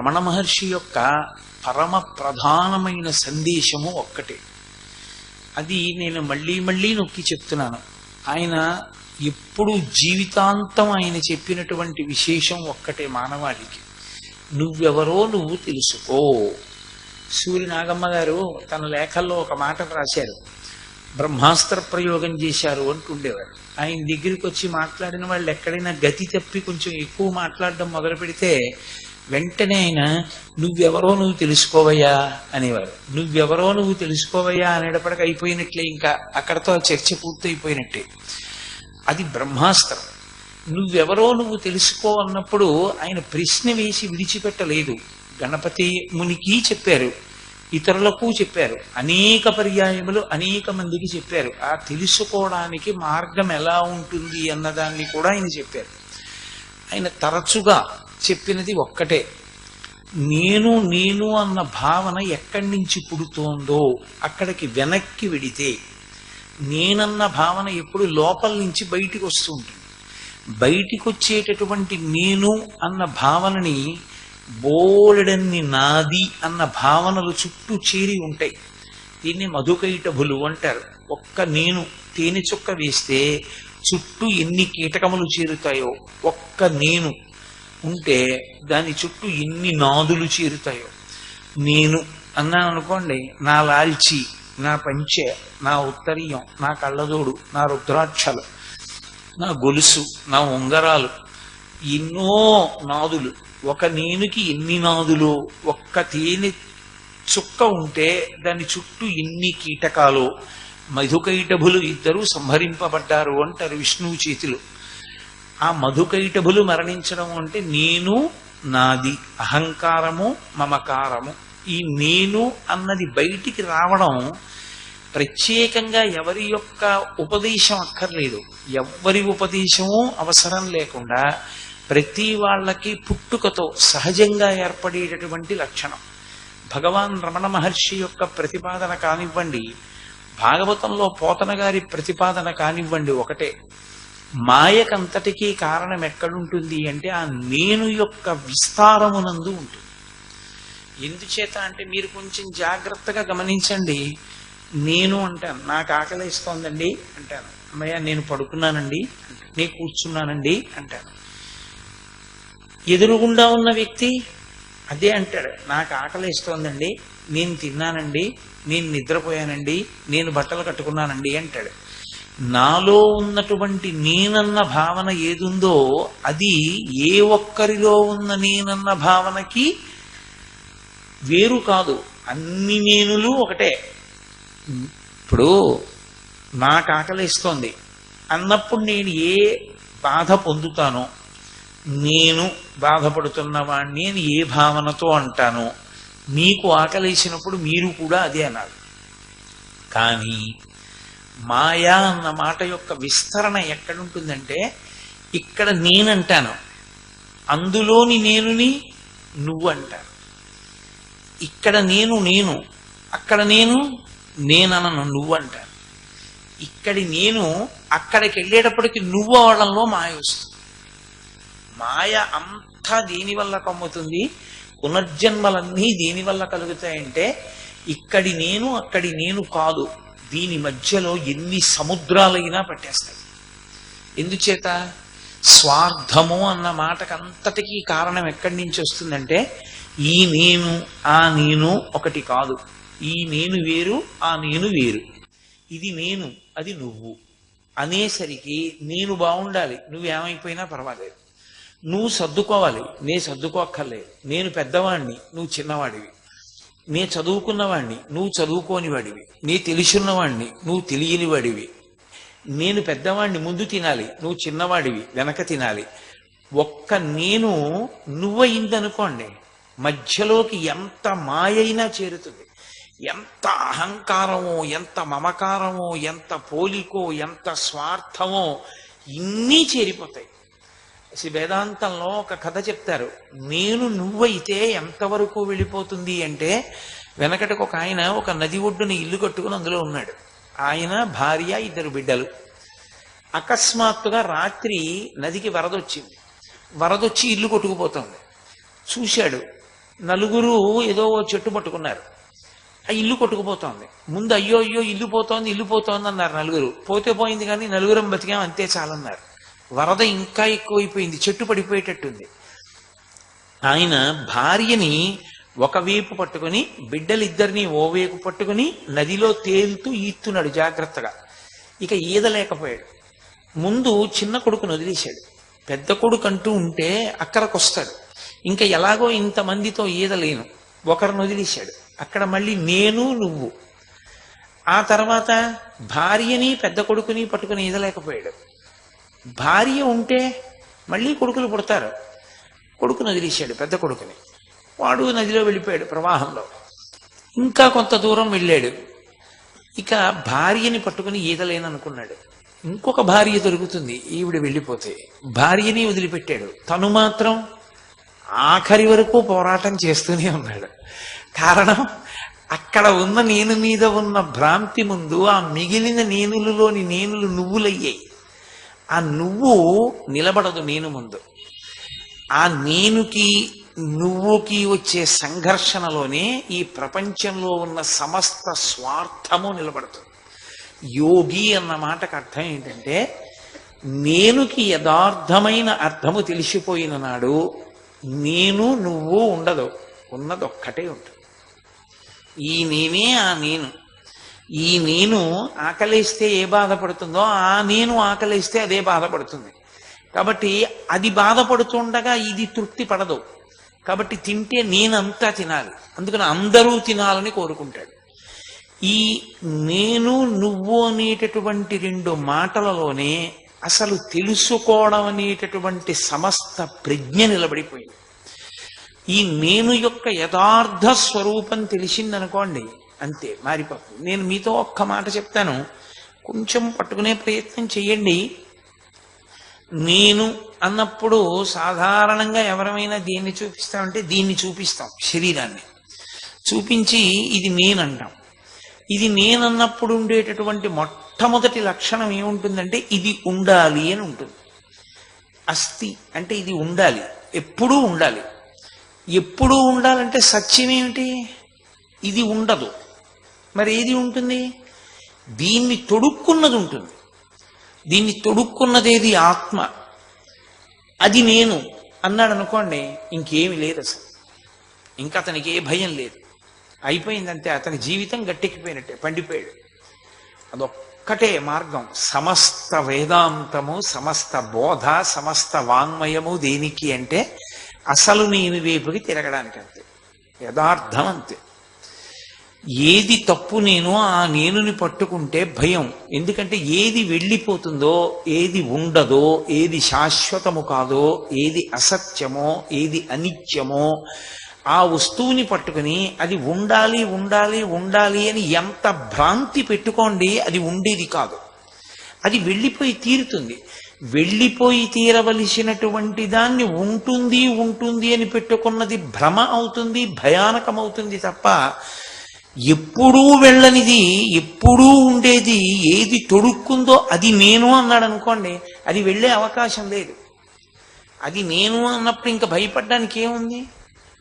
రమణ మహర్షి యొక్క పరమ ప్రధానమైన సందేశము ఒక్కటే. అది నేను మళ్ళీ మళ్ళీ నొక్కి చెప్తున్నాను. ఆయన ఎప్పుడు జీవితాంతం ఆయన చెప్పినటువంటి విశేషం ఒక్కటే మానవాళికి: నువ్వెవరో నువ్వు తెలుసుకో. సూర్యనాగమ్మ గారు తన లేఖల్లో ఒక మాట రాశారు. బ్రహ్మాస్త్ర ప్రయోగం చేశారు అంటుండేవారు. ఆయన దగ్గరికి వచ్చి మాట్లాడిన వాళ్ళు ఎక్కడైనా గతి తప్పి కొంచెం ఎక్కువ మాట్లాడడం మొదలు పెడితే వెంటనే ఆయన నువ్వెవరో నువ్వు తెలుసుకోవయ్యా అనేవారు. నువ్వెవరో నువ్వు తెలుసుకోవయ్యా అనేటప్పటికి అయిపోయినట్లే, ఇంకా అక్కడతో చర్చ పూర్తయిపోయినట్టే. అది బ్రహ్మాస్త్రం. నువ్వెవరో నువ్వు తెలుసుకో అన్నప్పుడు ఆయన ప్రశ్న వేసి విడిచిపెట్టలేదు. గణపతి మునికి చెప్పారు, ఇతరులకు చెప్పారు, అనేక పర్యాయములు అనేక మందికి చెప్పారు. ఆ తెలుసుకోవడానికి మార్గం ఎలా ఉంటుంది అన్నదాన్ని కూడా ఆయన చెప్పారు. ఆయన తరచుగా చెప్పినది ఒక్కటే: నేను నేను అన్న భావన ఎక్కడి నుంచి పుడుతోందో అక్కడికి వెనక్కి వెడితే, నేనన్న భావన ఎప్పుడు లోపల నుంచి బయటికి వస్తూ ఉంటుంది. బయటికి వచ్చేటటువంటి నేను అన్న భావనని బోలెడన్ని నాది అన్న భావనలు చుట్టూ చేరి ఉంటాయి. దీన్ని మధుకైటభులు అంటారు. ఒక్క నేను తేనె చుక్క వేస్తే చుట్టూ ఎన్ని కీటకములు చేరుతాయో, ఒక్క నేను ఉంటే దాని చుట్టూ ఎన్ని నాదులు చేరుతాయో. నేను అన్నాను అనుకోండి, నా లాల్చి, నా పంచె, నా ఉత్తరీయం, నా కళ్ళదోడు, నా రుద్రాక్షలు, నా గొలుసు, నా ఉంగరాలు, ఎన్నో నాదులు. ఒక నేనుకి ఎన్ని నాదులు. ఒక్క తేనె చుక్క ఉంటే దాని చుట్టూ ఎన్ని కీటకాలు. మధుకైటభులు ఇద్దరూ సంహరింపబడ్డారు అంటారు విష్ణువు చేతిలో. ఆ మధుకైటభులు మరణించడం అంటే నేను, నాది, అహంకారము, మమకారము. ఈ నేను అన్నది బయటికి రావడం ప్రత్యేకంగా ఎవరి యొక్క ఉపదేశం అక్కర్లేదు. ఎవ్వరి ఉపదేశము అవసరం లేకుండా ప్రతి వాళ్ళకి పుట్టుకతో సహజంగా ఏర్పడేటటువంటి లక్షణం. భగవాన్ రమణ మహర్షి యొక్క ప్రతిపాదన కానివ్వండి, భాగవతంలో పోతన గారి ప్రతిపాదన కానివ్వండి, ఒకటే. మాయకంతటికీ కారణం ఎక్కడుంటుంది అంటే ఆ నేను యొక్క విస్తారమునందు ఉంటుంది. ఎందుచేత అంటే మీరు కొంచెం జాగ్రత్తగా గమనించండి. నేను అంటాను, నాకు ఆకలిస్తోందండి అంటాను. అమ్మయ్య నేను పడుకున్నానండి, నేను కూర్చున్నానండి అంటాను. ఎదురుగుండా ఉన్న వ్యక్తి అదే అంటాడు, నాకు ఆకలిస్తోందండి, నేను తిన్నానండి, నేను నిద్రపోయానండి, నేను బట్టలు కట్టుకున్నానండి అంటాడు. నాలో ఉన్నటువంటి నేనన్న భావన ఏదుందో అది ఏ ఒక్కరిలో ఉన్న నేనన్న భావనకి వేరు కాదు. అన్ని నేనులు ఒకటే. ఇప్పుడు నాకు ఆకలిస్తోంది అన్నప్పుడు నేను ఏ బాధ పొందుతానో, నేను బాధపడుతున్న వాణ్ణి అని ఏ భావనతో అంటానో, మీకు ఆకలేసినప్పుడు మీరు కూడా అదే అనాలి. కానీ మాయా అన్న మాట యొక్క విస్తరణ ఎక్కడుంటుందంటే, ఇక్కడ నేనంటాను, అందులోని నేనుని నువ్వు అంటాను. ఇక్కడ నేను నేను, అక్కడ నేననను నువ్వు అంటాను. ఇక్కడి నేను అక్కడికి వెళ్ళేటప్పటికి నువ్వు అవడంలో మాయ వస్తుంది. మాయ అంతా దేనివల్ల కమ్ముతుంది? పునర్జన్మలన్నీ దేనివల్ల కలుగుతాయంటే ఇక్కడి నేను అక్కడి నేను కాదు, దీని మధ్యలో ఎన్ని సముద్రాలైనా పట్టేస్తాయి. ఎందుచేత? స్వార్థము అన్న మాటకంతటికీ కారణం ఎక్కడి నుంచి వస్తుందంటే, ఈ నేను ఆ నేను ఒకటి కాదు. ఈ నేను వేరు, ఆ నేను వేరు. ఇది నేను, అది నువ్వు అనేసరికి నేను బాగుండాలి, నువ్వేమైపోయినా పర్వాలేదు. నువ్వు సర్దుకోవాలి, నేను సర్దుకోక్కర్లేదు. నేను పెద్దవాణ్ణి, నువ్వు చిన్నవాడివి. నే చదువుకున్నవాణ్ణి, నువ్వు చదువుకోనివాడివి. నీ తెలిసిన్నవాణ్ణి, నువ్వు తెలియని వాడివి. నేను పెద్దవాణ్ణి, ముందు తినాలి, నువ్వు చిన్నవాడివి, వెనక తినాలి. ఒక్క నేను నువ్వయిందనుకోండి, మధ్యలోకి ఎంత మాయైనా చేరుతుంది. ఎంత అహంకారమో, ఎంత మమకారమో, ఎంత పోలికో, ఎంత స్వార్థమో ఇన్నీ చేరిపోతాయి. వేదాంతంలో ఒక కథ చెప్తారు. నేను నువ్వైతే ఎంతవరకు వెళ్ళిపోతుంది అంటే, వెనకటికి ఒక ఆయన ఒక నది ఒడ్డున ఇల్లు కట్టుకుని అందులో ఉన్నాడు. ఆయన, భార్య, 2 బిడ్డలు. అకస్మాత్తుగా రాత్రి నదికి వరదొచ్చింది. వరదొచ్చి ఇల్లు కొట్టుకుపోతుంది. చూశాడు, నలుగురు ఏదో ఓ చెట్టు పట్టుకున్నారు. ఆ ఇల్లు కొట్టుకుపోతోంది. ముందు అయ్యో అయ్యో ఇల్లు పోతోంది ఇల్లు పోతోంది అన్నారు నలుగురు. పోతే పోయింది కానీ నలుగురం బతికాం అంతే చాలన్నారు. వరద ఇంకా ఎక్కువైపోయింది, చెట్టు పడిపోయేటట్టుంది. ఆయన భార్యని ఒకవైపు పట్టుకుని బిడ్డలిద్దరినీ ఓవైపు పట్టుకుని నదిలో తేలుతూ ఈత్తున్నాడు జాగ్రత్తగా. ఇక ఈదలేకపోయాడు. ముందు చిన్న కొడుకును వదిలేశాడు. పెద్ద కొడుకు అంటూ ఉంటే అక్కడికొస్తాడు. ఇంకా ఎలాగో ఇంతమందితో ఈదలేను, ఒకరిని వదిలేశాడు. అక్కడ మళ్ళీ నేను నువ్వు. ఆ తర్వాత భార్యని పెద్ద కొడుకుని పట్టుకుని ఈదలేకపోయాడు. భార్య ఉంటే మళ్ళీ కొడుకులు పుడతారు. కొడుకును వదిలేశాడు, పెద్ద కొడుకుని. వాడు నదిలో వెళ్ళిపోయాడు ప్రవాహంలో. ఇంకా కొంత దూరం వెళ్ళాడు. ఇక భార్యని పట్టుకుని ఈదలేననుకున్నాడు. ఇంకొక భార్య దొరుకుతుంది ఈవిడ వెళ్ళిపోతే. భార్యని వదిలిపెట్టాడు. తను మాత్రం ఆఖరి వరకు పోరాటం చేస్తూనే ఉన్నాడు. కారణం, అక్కడ ఉన్న నేను మీద ఉన్న భ్రాంతి ముందు ఆ మిగిలిన నేనులలోని నేనులు నువ్వులయ్యాయి. ఆ నువ్వు నిలబడదు నేను ముందు. ఆ నేనుకి నువ్వుకి వచ్చే సంఘర్షణలోనే ఈ ప్రపంచంలో ఉన్న సమస్త స్వార్థము నిలబడుతుంది. యోగి అన్న మాటకు అర్థం ఏంటంటే, నేనుకి యథార్థమైన అర్థము తెలిసిపోయిన నాడు నేను నువ్వు ఉండదు, ఉన్నదొక్కటే ఉంటుంది. ఈ నేనే ఆ నేను. ఈ నేను ఆకలేస్తే ఏ బాధపడుతుందో ఆ నేను ఆకలేస్తే అదే బాధపడుతుంది. కాబట్టి అది బాధపడుతుండగా ఇది తృప్తి పడదు. కాబట్టి తింటే నేనంతా తినాలి, అందుకని అందరూ తినాలని కోరుకుంటాడు. ఈ నేను నువ్వు అనేటటువంటి రెండు మాటలలోనే అసలు తెలుసుకోవడం అనేటటువంటి సమస్త ప్రజ్ఞ నిలబడిపోయింది. ఈ నేను యొక్క యథార్థ స్వరూపం తెలిసిందనుకోండి, అంతే మారిపోతుంది. నేను మీతో ఒక్క మాట చెప్తాను, కొంచెం పట్టుకునే ప్రయత్నం చెయ్యండి. నేను అన్నప్పుడు సాధారణంగా ఎవరమైనా దేన్ని చూపిస్తామంటే దీన్ని చూపిస్తాం, శరీరాన్ని చూపించి ఇది నేనంటాం. ఇది నేనన్నప్పుడు ఉండేటటువంటి మొట్టమొదటి లక్షణం ఏముంటుందంటే ఇది ఉండాలి అని ఉంటుంది. అస్థి అంటే ఇది ఉండాలి, ఎప్పుడూ ఉండాలి. ఎప్పుడూ ఉండాలంటే సత్యం ఏమిటి? ఇది ఉండదు. మరి ఏది ఉంటుంది? దీన్ని తొడుక్కున్నది ఉంటుంది. దీన్ని తొడుక్కున్నదేది ఆత్మ. అది నేను అన్నాడు అనుకోండి, ఇంకేమి లేదు అసలు. ఇంకా అతనికి ఏ భయం లేదు, అయిపోయిందంతే. అతని జీవితం గట్టెక్కిపోయినట్టే, పండిపోయాడు. అదొక్కటే మార్గం. సమస్త వేదాంతము, సమస్త బోధ, సమస్త వాంగ్మయము దేనికి అంటే అసలు నేను వైపుకి తిరగడానికి. అంతే, యథార్థం అంతే. ఏది తప్పు నేను ఆ నేనుని పట్టుకుంటే భయం. ఎందుకంటే ఏది వెళ్ళిపోతుందో, ఏది ఉండదో, ఏది శాశ్వతము కాదో, ఏది అసత్యమో, ఏది అనిత్యమో ఆ వస్తువుని పట్టుకుని అది ఉండాలి ఉండాలి ఉండాలి అని ఎంత భ్రాంతి పెట్టుకోండి, అది ఉండేది కాదు. అది వెళ్ళిపోయి తీరుతుంది. వెళ్ళిపోయి తీరవలసినటువంటి దాన్ని ఉంటుంది ఉంటుంది అని పెట్టుకున్నది భ్రమ అవుతుంది, భయానకమవుతుంది తప్ప ఎప్పుడూ వెళ్ళనిది, ఎప్పుడూ ఉండేది ఏది తొడుక్కుందో అది నేను అన్నాడు అనుకోండి, అది వెళ్ళే అవకాశం లేదు. అది నేను అన్నప్పుడు ఇంకా భయపడ్డానికి ఏముంది?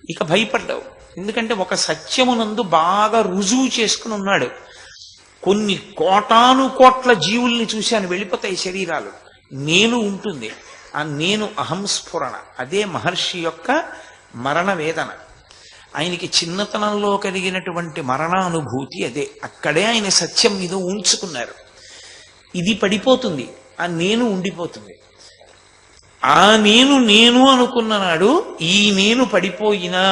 ఇక భయపడ్డావు. ఎందుకంటే ఒక సత్యమునందు బాగా రుజువు చేసుకుని ఉన్నాడు. కొన్ని కోటాను కోట్ల జీవుల్ని చూశాను, వెళ్ళిపోతాయి శరీరాలు, నేను ఉంటుంది. ఆ నేను అహంస్ఫురణ, అదే మహర్షి యొక్క మరణ వేదన. ఆయనకి చిన్నతనంలో కలిగినటువంటి మరణానుభూతి అదే. అక్కడే ఆయన సత్యం మీద ఉంచుకున్నారు. ఇది పడిపోతుంది, ఆ నేను ఉండిపోతుంది. ఆ నేను నేను అనుకున్న నాడు ఈ నేను పడిపోయినా,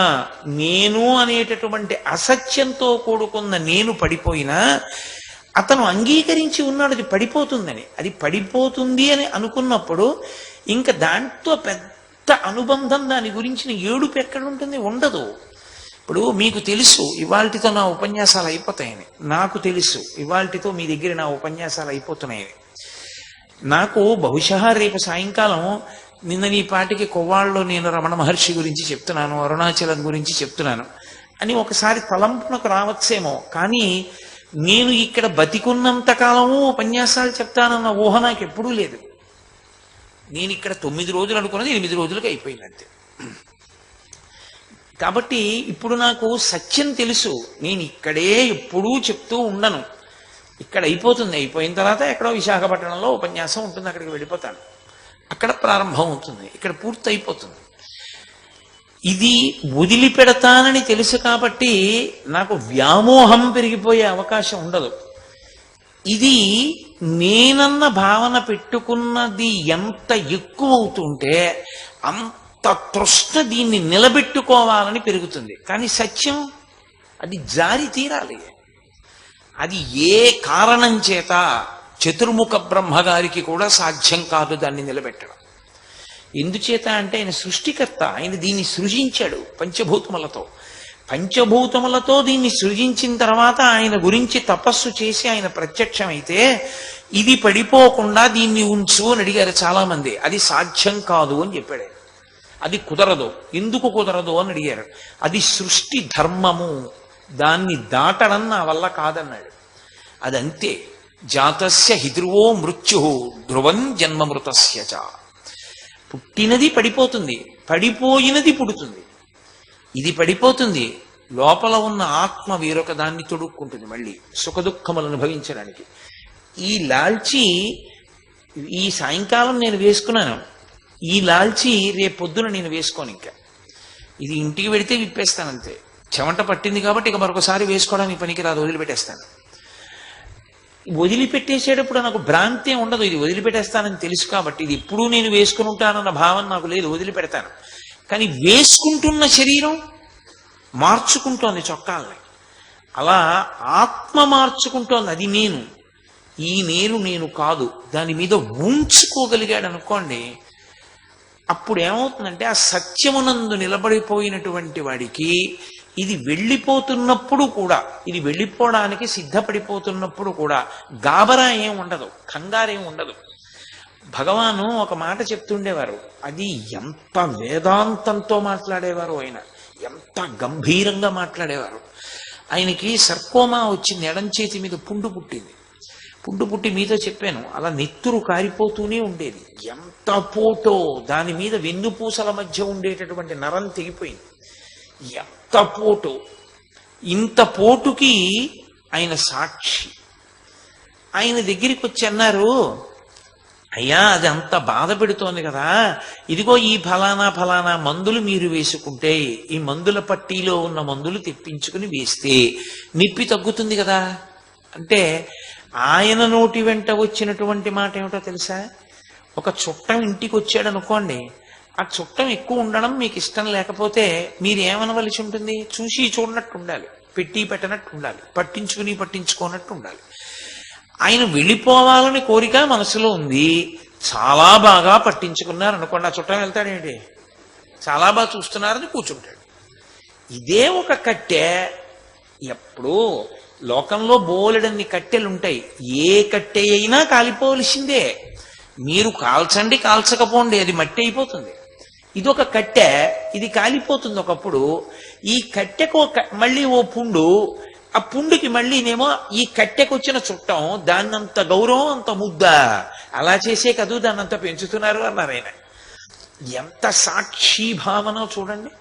నేను అనేటటువంటి అసత్యంతో కూడుకున్న నేను పడిపోయినా అతను అంగీకరించి ఉన్నాడు అది పడిపోతుందని. అది పడిపోతుంది అని అనుకున్నప్పుడు ఇంకా దాంతో పెద్ద అనుబంధం, దాని గురించిన ఏడుపు ఎక్కడ ఉంటుంది? ఉండదు. ఇప్పుడు మీకు తెలుసు ఇవాల్టితో నా ఉపన్యాసాలు అయిపోతాయని, నాకు తెలుసు ఇవాల్టితో మీ దగ్గర నా ఉపన్యాసాలు అయిపోతున్నాయని. నాకు బహుశా రేపు సాయంకాలం నిన్న నీ పాటికి కొవ్వాళ్ళలో నేను రమణ మహర్షి గురించి చెప్తున్నాను, అరుణాచలం గురించి చెప్తున్నాను అని ఒకసారి తలంపునకు రావచ్చేమో. కానీ నేను ఇక్కడ బతికున్నంత కాలము ఉపన్యాసాలు చెప్తానన్న ఊహ నాకు ఎప్పుడూ లేదు. నేను ఇక్కడ 9 రోజులు అనుకున్నది 8 రోజులకు అయిపోయింది అంతే. కాబట్టి ఇప్పుడు నాకు సత్యం తెలుసు, నేను ఇక్కడే ఎప్పుడూ చెప్తూ ఉండను. ఇక్కడ అయిపోతుంది, అయిపోయిన తర్వాత ఎక్కడో విశాఖపట్నంలో ఉపన్యాసం ఉంటుంది, అక్కడికి వెళ్ళిపోతాను, అక్కడ ప్రారంభం అవుతుంది, ఇక్కడ పూర్తి అయిపోతుంది. ఇది వదిలిపెడతానని తెలుసు కాబట్టి నాకు వ్యామోహం పెరిగిపోయే అవకాశం ఉండదు. ఇది నేనన్న భావన పెట్టుకున్నది ఎంత ఎక్కువ అవుతుంటే అంత తృష్ణ దీన్ని నిలబెట్టుకోవాలని పెరుగుతుంది. కానీ సత్యం అది జారి తీరాలి. అది ఏ కారణం చేత చతుర్ముఖ బ్రహ్మగారికి కూడా సాధ్యం కాదు దాన్ని నిలబెట్టడం. ఎందుచేత అంటే ఆయన సృష్టికర్త, ఆయన దీన్ని సృజించాడు పంచభూతములతో. పంచభూతములతో దీన్ని సృజించిన తర్వాత ఆయన గురించి తపస్సు చేసి ఆయన ప్రత్యక్షమైతే ఇది పడిపోకుండా దీన్ని ఉంచు అని అడిగారు చాలా మంది. అది సాధ్యం కాదు అని చెప్పాడు. అది కుదరదు. ఎందుకు కుదరదు అని అడిగారు. అది సృష్టి ధర్మము, దాన్ని దాటడం నా వల్ల కాదన్నాడు. అదంతే. జాతస్య హిధ్రువో మృత్యు ధ్రువం జన్మమృతస్య చ. పుట్టినది పడిపోతుంది, పడిపోయినది పుడుతుంది. ఇది పడిపోతుంది, లోపల ఉన్న ఆత్మ వేరొక దాన్ని తొడుక్కుంటుంది మళ్ళీ సుఖదుఖములను అనుభవించడానికి. ఈ లాల్చి ఈ సాయంకాలం నేను వేసుకున్నాను, ఈ లాల్చి రేపొద్దున నేను వేసుకోను. ఇంకా ఇది ఇంటికి వెడితే విప్పేస్తానంతే. చెమట పట్టింది కాబట్టి ఇక మరొకసారి వేసుకోవడానికి పనికిరాదు, వదిలిపెట్టేస్తాను. వదిలిపెట్టేసేటప్పుడు నాకు భ్రాంతి ఉండదు, ఇది వదిలిపెట్టేస్తానని తెలుసు కాబట్టి. ఇది ఎప్పుడూ నేను వేసుకుని ఉంటానన్న భావన నాకు లేదు, వదిలిపెడతాను. కానీ వేసుకుంటున్న శరీరం మార్చుకుంటోంది చొక్కాలని. అలా ఆత్మ మార్చుకుంటోంది. అది నేను, ఈ నేను కాదు. దాని మీద ఉంచుకోగలిగాడు అనుకోండి, అప్పుడు ఏమవుతుందంటే ఆ సత్యమునందు నిలబడిపోయినటువంటి వాడికి ఇది వెళ్ళిపోతున్నప్పుడు కూడా, ఇది వెళ్ళిపోవడానికి సిద్ధపడిపోతున్నప్పుడు కూడా గాబరా ఏం ఉండదు, కంగారేం ఉండదు. భగవాను ఒక మాట చెప్తుండేవారు, అది ఎంత వేదాంతంతో మాట్లాడేవారు ఆయన, ఎంత గంభీరంగా మాట్లాడేవారు. ఆయనకి సర్కోమా వచ్చింది, ఎడం చేతి మీద పుండు పుట్టింది. పుండు పుట్టి మీతో చెప్పాను, అలా నెత్తురు కారిపోతూనే ఉండేది. ఎంత పోటో, దాని మీద వెన్నుపూసల మధ్య ఉండేటటువంటి నరం తెగిపోయింది. ఎంత పోటు, ఇంత పోటుకి ఆయన సాక్షి. ఆయన దగ్గరికి వచ్చి అన్నారు, అయ్యా అది అంత బాధ పెడుతోంది కదా, ఇదిగో ఈ ఫలానా మందులు మీరు వేసుకుంటే, ఈ మందుల పట్టీలో ఉన్న మందులు తెప్పించుకుని వేస్తే నొప్పి తగ్గుతుంది కదా అంటే, ఆయన నోటి వెంట వచ్చినటువంటి మాట ఏమిటో తెలుసా? ఒక చుట్టం ఇంటికి వచ్చాడు అనుకోండి, ఆ చుట్టం ఎక్కువ ఉండడం మీకు ఇష్టం లేకపోతే మీరు ఏమనవలసి ఉంటుంది? చూసి చూడనట్టు ఉండాలి, పెట్టి పెట్టనట్టు ఉండాలి, పట్టించుకోనట్టు ఉండాలి. ఆయన వెళ్ళిపోవాలని కోరిక మనసులో ఉంది, చాలా బాగా పట్టించుకున్నారు అనుకోండి, ఆ చుట్టం వెళ్తాడేంటి, చాలా బాగా చూస్తున్నారని కూర్చుంటాడు. ఇదే ఒక కట్టె. ఎప్పుడు లోకంలో బోలెడన్ని కట్టెలు ఉంటాయి, ఏ కట్టె అయినా కాలిపోవలసిందే. మీరు కాల్చండి కాల్చకపోండి, అది మట్టి అయిపోతుంది. ఇదొక కట్టె, ఇది కాలిపోతుంది ఒకప్పుడు. ఈ కట్టెకు మళ్ళీ ఓ పుండు, ఆ పుండుకి మళ్ళీనేమో ఈ కట్టెకు వచ్చిన చుట్టం, దాన్నంత గౌరవం అంత ముద్ద, అలా చేసే కదూ దాన్నంత పెంచుతున్నారు అన్నారు ఆయన. ఎంత సాక్షి భావన చూడండి.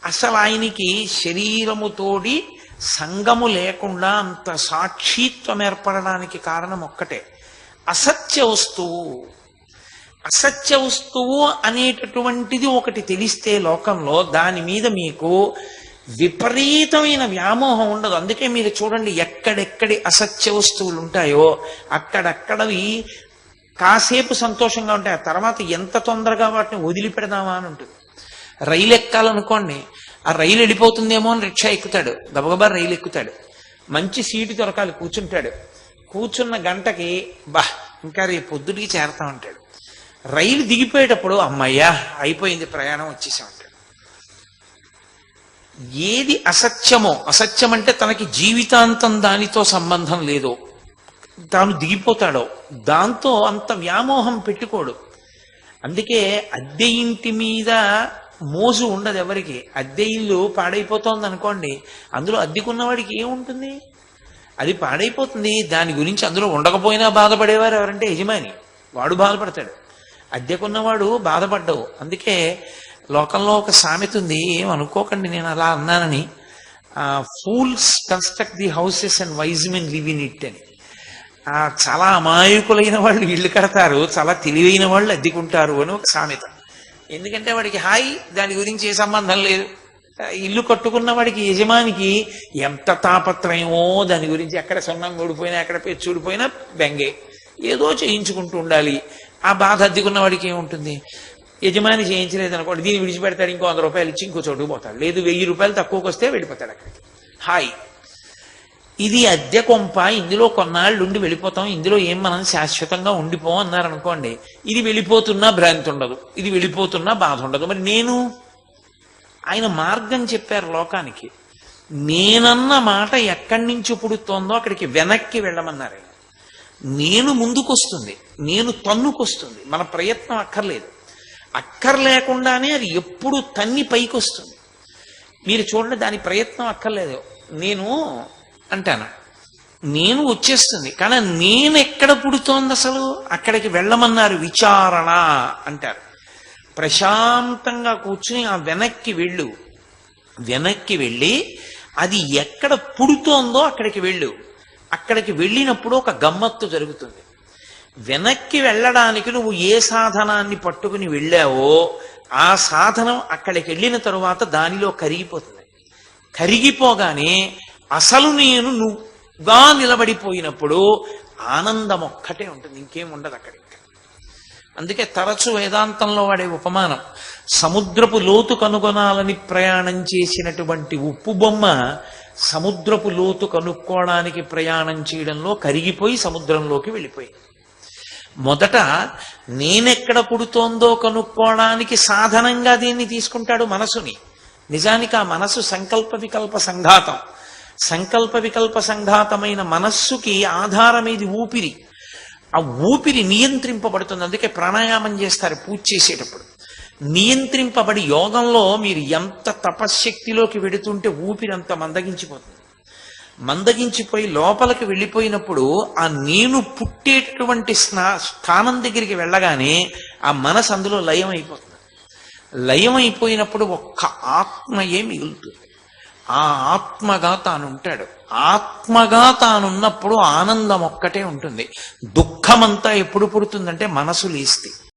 అసలు ఆయనకి శరీరముతోడి సంగము లేకుండా అంత సాక్షిత్వం ఏర్పడడానికి కారణం ఒక్కటే, అసత్య వస్తువు. అసత్య వస్తువు అనేటటువంటిది ఒకటి తెలిస్తే లోకంలో దాని మీద మీకు విపరీతమైన వ్యామోహం ఉండదు. అందుకే మీరు చూడండి, ఎక్కడెక్కడి అసత్య వస్తువులు ఉంటాయో అక్కడక్కడవి కాసేపు సంతోషంగా ఉంటాయి, ఆ తర్వాత ఎంత తొందరగా వాటిని వదిలిపెడదామా అని ఉంటుంది. రైలు ఎక్కాలనుకోండి, ఆ రైలు వెళ్ళిపోతుందేమో అని రిక్షా ఎక్కుతాడు, గబగబా రైలు ఎక్కుతాడు, మంచి సీటు దొరకాలి, కూర్చుంటాడు. కూర్చున్న గంటకి ఇంకా రేపు పొద్దుటికి చేరతా ఉంటాడు. రైలు దిగిపోయేటప్పుడు అమ్మయ్యా అయిపోయింది ప్రయాణం వచ్చేసా ఉంటాడు. ఏది అసత్యమో, అసత్యం అంటే తనకి జీవితాంతం దానితో సంబంధం లేదో, తాను దిగిపోతాడో దాంతో అంత వ్యామోహం పెట్టుకోడు. అందుకే అద్దె ఇంటి మీద మోజు ఉండదు ఎవరికి. అద్దె ఇల్లు పాడైపోతోంది అనుకోండి, అందులో అద్దెకున్నవాడికి ఏముంటుంది? అది పాడైపోతుంది, దాని గురించి అందులో ఉండకపోయినా బాధపడేవారు ఎవరంటే యజమాని, వాడు బాధపడతాడు. అద్దెకున్నవాడు బాధపడ్డావు. అందుకే లోకంలో ఒక సామెత ఉంది, ఏమనుకోకండి నేను అలా అన్నానని, fools construct the houses and wise men live in it అని. చాలా అమాయకులైన వాళ్ళు ఇల్లు కడతారు, చాలా తెలివైన వాళ్ళు అద్దెకుంటారు అని ఒక సామెత. ఎందుకంటే వాడికి హాయ్, దాని గురించి ఏ సంబంధం లేదు. ఇల్లు కట్టుకున్న వాడికి, యజమానికి ఎంత తాపత్రయమో దాని గురించి, ఎక్కడ సున్నం ఊడిపోయినా ఎక్కడ పెచ్చు ఊడిపోయినా బెంగే, ఏదో చేయించుకుంటూ ఉండాలి. ఆ బాధ అద్దెకున్న వాడికి ఏముంటుంది? యజమాని చేయించలేదు అనుకోండి, దీన్ని విడిచిపెడతాడు, ఇంకో 100 రూపాయలు ఇచ్చి ఇంకో చోటుకు పోతాడు, లేదు 1000 రూపాయలు తక్కువకి వస్తే వెళ్ళిపోతాడు అక్కడికి. హాయ్, ఇది అద్దె కొంప, ఇందులో కొన్నాళ్ళు ఉండి వెళ్ళిపోతాం, ఇందులో ఏం మనం శాశ్వతంగా ఉండిపోం అన్నారనుకోండి, ఇది వెళ్ళిపోతున్నా భ్రాంతి ఉండదు, ఇది వెళ్ళిపోతున్నా బాధ ఉండదు. మరి నేను, ఆయన మార్గం చెప్పారు లోకానికి. నేనన్న మాట ఎక్కడి నుంచి పుడుతోందో అక్కడికి వెనక్కి వెళ్ళమన్నారు ఆయన. నేను ముందుకొస్తుంది, నేను తన్నుకొస్తుంది, మన ప్రయత్నం అక్కర్లేదు. అక్కర్లేకుండానే అది ఎప్పుడు తన్ని పైకి వస్తుంది. మీరు చూడండి, దాని ప్రయత్నం అక్కర్లేదు. నేను అంటాను, నేను వచ్చేస్తుంది. కానీ నేను ఎక్కడ పుడుతోంది అసలు, అక్కడికి వెళ్ళమన్నారు. విచారణ అంటారు. ప్రశాంతంగా కూర్చుని ఆ వెనక్కి వెళ్ళు, వెనక్కి వెళ్ళి అది ఎక్కడ పుడుతోందో అక్కడికి వెళ్ళు. అక్కడికి వెళ్ళినప్పుడు ఒక గమ్మత్తు జరుగుతుంది. వెనక్కి వెళ్ళడానికి నువ్వు ఏ సాధనాన్ని పట్టుకుని వెళ్ళావో ఆ సాధనం అక్కడికి వెళ్ళిన తరువాత దానిలో కరిగిపోతుంది. కరిగిపోగానే అసలు నేను నువ్వుగా నిలబడిపోయినప్పుడు ఆనందం ఒక్కటే ఉంటుంది, ఇంకేం ఉండదు అక్కడ. అందుకే తరచు వేదాంతంలో వాడే ఉపమానం, సముద్రపు లోతు కనుగొనాలని ప్రయాణం చేసినటువంటి ఉప్పు బొమ్మ సముద్రపు లోతు కనుక్కోవడానికి ప్రయాణం చేయడంలో కరిగిపోయి సముద్రంలోకి వెళ్ళిపోయింది. మొదట నేనెక్కడ పుడుతోందో కనుక్కోవడానికి సాధనంగా దీన్ని తీసుకుంటాడు మనసుని. నిజానికి ఆ మనసు సంకల్ప వికల్ప సంఘాతం. సంకల్ప వికల్ప సంఘాతమైన మనస్సుకి ఆధారమేది ఊపిరి. ఆ ఊపిరి నియంత్రింపబడుతుంది. అందుకే ప్రాణాయామం చేస్తారు పూజ చేసేటప్పుడు. నియంత్రింపబడి యోగంలో మీరు ఎంత తపశ్శక్తిలోకి వెడుతుంటే ఊపిరి అంత మందగించిపోతుంది. మందగించిపోయి లోపలికి వెళ్ళిపోయినప్పుడు ఆ నేను పుట్టేటటువంటి స్థానం దగ్గరికి వెళ్ళగానే ఆ మనసు అందులో లయం అయిపోతుంది. లయం అయిపోయినప్పుడు ఒక్క ఆత్మయే మిగులుతుంది. ఆ ఆత్మగా తానుంటాడు. ఆత్మగా తానున్నప్పుడు ఆనందం ఒక్కటే ఉంటుంది. దుఃఖమంతా ఎప్పుడు పుడుతుందంటే మనసు లేస్తే.